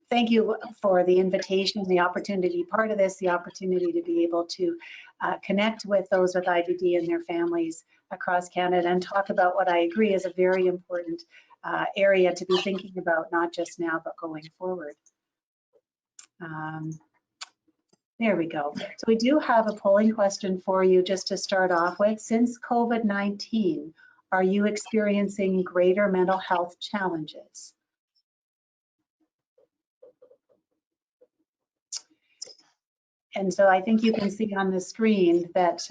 thank you for the invitation, the opportunity to be part of this, the opportunity to be able to connect with those with IBD and their families across Canada and talk about what I agree is a very important area to be thinking about, not just now, but going forward. There we go. So we do have a polling question for you just to start off with. Since COVID-19, are you experiencing greater mental health challenges? And so I think you can see on the screen that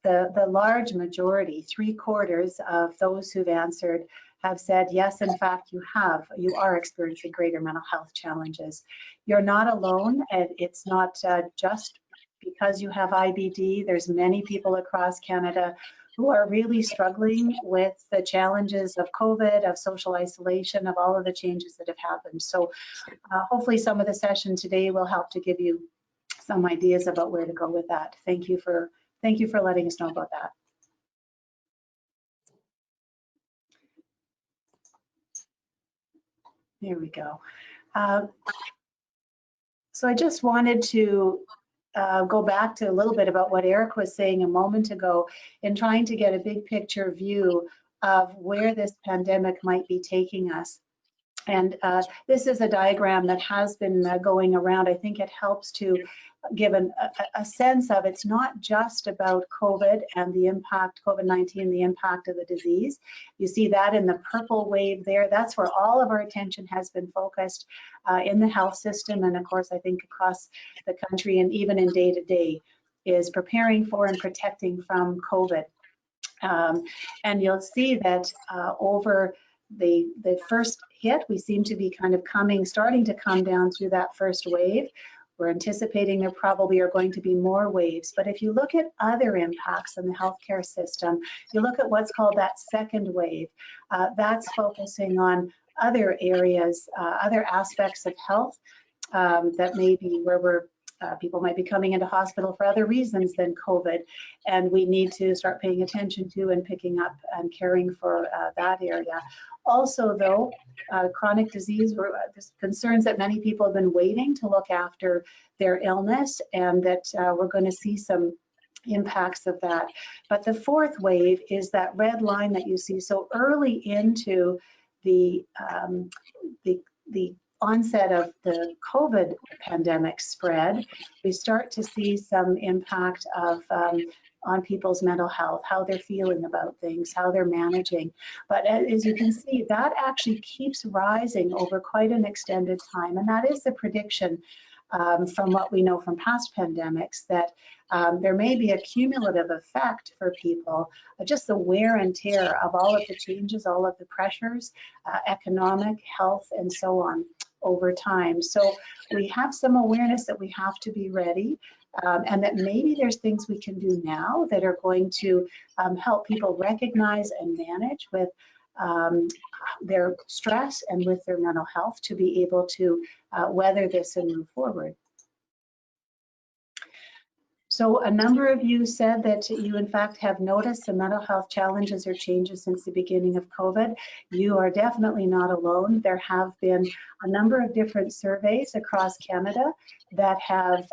the large majority, 3/4 of those who've answered have said, yes, in fact, you are experiencing greater mental health challenges. You're not alone, and it's not just because you have IBD. There's many people across Canada who are really struggling with the challenges of COVID, of social isolation, of all of the changes that have happened. So hopefully some of the session today will help to give you some ideas about where to go with that. Thank you for letting us know about that. There we go. So I just wanted to go back to a little bit about what Eric was saying a moment ago in trying to get a big picture view of where this pandemic might be taking us. And this is a diagram that has been going around. I think it helps to give a sense of it's not just about COVID and the impact, COVID-19, the impact of the disease. You see that in the purple wave there. That's where all of our attention has been focused in the health system. And of course, I think across the country and even in day-to-day is preparing for and protecting from COVID. And you'll see that over the first hit, we seem to be kind of starting to come down through that first wave. We're anticipating there probably are going to be more waves. But if you look at other impacts in the healthcare system, you look at what's called that second wave. That's focusing on other areas, other aspects of health that may be where people might be coming into hospital for other reasons than COVID, and we need to start paying attention to and picking up and caring for that area. Also, though, chronic disease, there's concerns that many people have been waiting to look after their illness, and that we're going to see some impacts of that. But the fourth wave is that red line that you see. So early into the onset of the COVID pandemic spread, we start to see some impact of on people's mental health, how they're feeling about things, how they're managing. But as you can see, that actually keeps rising over quite an extended time. And that is the prediction from what we know from past pandemics, that there may be a cumulative effect for people, just the wear and tear of all of the changes, all of the pressures, economic, health, and so on over time. So we have some awareness that we have to be ready, and that maybe there's things we can do now that are going to help people recognize and manage with their stress and with their mental health to be able to weather this and move forward. So a number of you said that you in fact have noticed some mental health challenges or changes since the beginning of COVID. You are definitely not alone. There have been a number of different surveys across Canada that have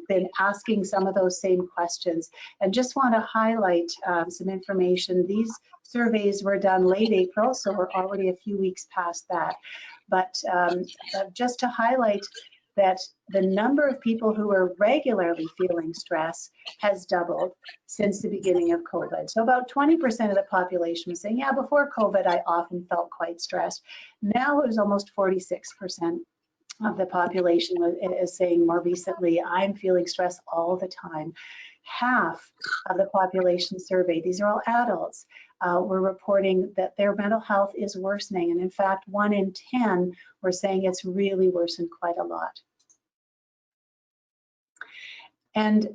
been asking some of those same questions. And just want to highlight some information. These surveys were done late April, so we're already a few weeks past that. But just to highlight that the number of people who are regularly feeling stress has doubled since the beginning of COVID. So about 20% of the population was saying, yeah, before COVID, I often felt quite stressed. Now it was almost 46% of the population is saying more recently, I'm feeling stress all the time. Half of the population surveyed, these are all adults, were reporting that their mental health is worsening. And in fact, 1 in 10 were saying it's really worsened quite a lot. And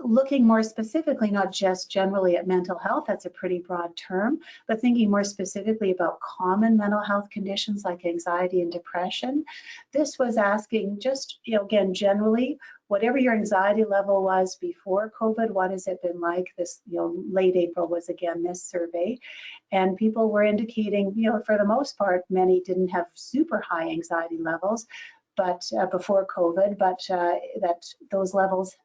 looking more specifically, not just generally at mental health, that's a pretty broad term, but thinking more specifically about common mental health conditions like anxiety and depression. This was asking just, again, generally, whatever your anxiety level was before COVID, what has it been like? This, late April was again this survey, and people were indicating, for the most part, many didn't have super high anxiety levels, but before COVID, but that those levels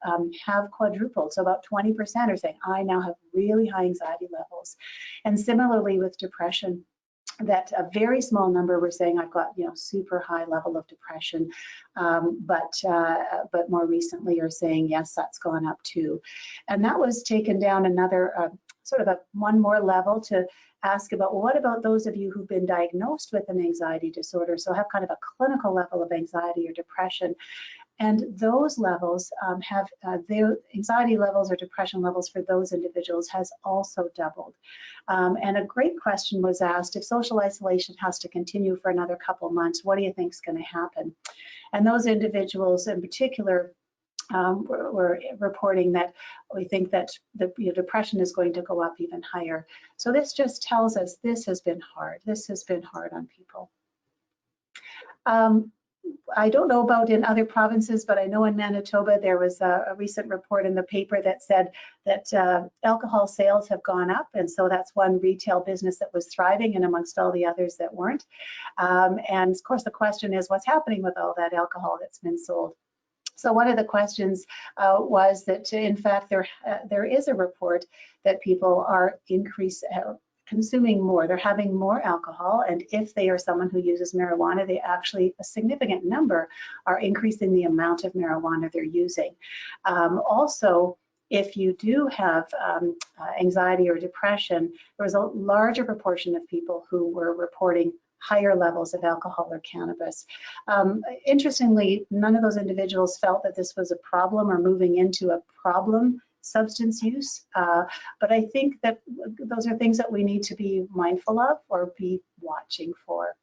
have quadrupled. So about 20% are saying, I now have really high anxiety levels. And similarly with depression, that a very small number were saying I've got super high level of depression, but more recently are saying yes, that's gone up too. And that was taken down another sort of one more level to ask about, well, what about those of you who've been diagnosed with an anxiety disorder, so have kind of a clinical level of anxiety or depression? And those levels have their anxiety levels or depression levels for those individuals has also doubled. And a great question was asked, if social isolation has to continue for another couple months, what do you think is going to happen? And those individuals in particular were reporting that we think that the depression is going to go up even higher. So this just tells us this has been hard. This has been hard on people. I don't know about in other provinces, but I know in Manitoba there was a recent report in the paper that said that alcohol sales have gone up, and so that's one retail business that was thriving and amongst all the others that weren't. And of course the question is, what's happening with all that alcohol that's been sold? So one of the questions was that in fact there is a report that people are consuming more, they're having more alcohol, and if they are someone who uses marijuana, they actually, a significant number, are increasing the amount of marijuana they're using. Also, if you do have anxiety or depression, there was a larger proportion of people who were reporting higher levels of alcohol or cannabis. Interestingly, none of those individuals felt that this was a problem or moving into a problem substance use, but I think that those are things that we need to be mindful of or be watching for.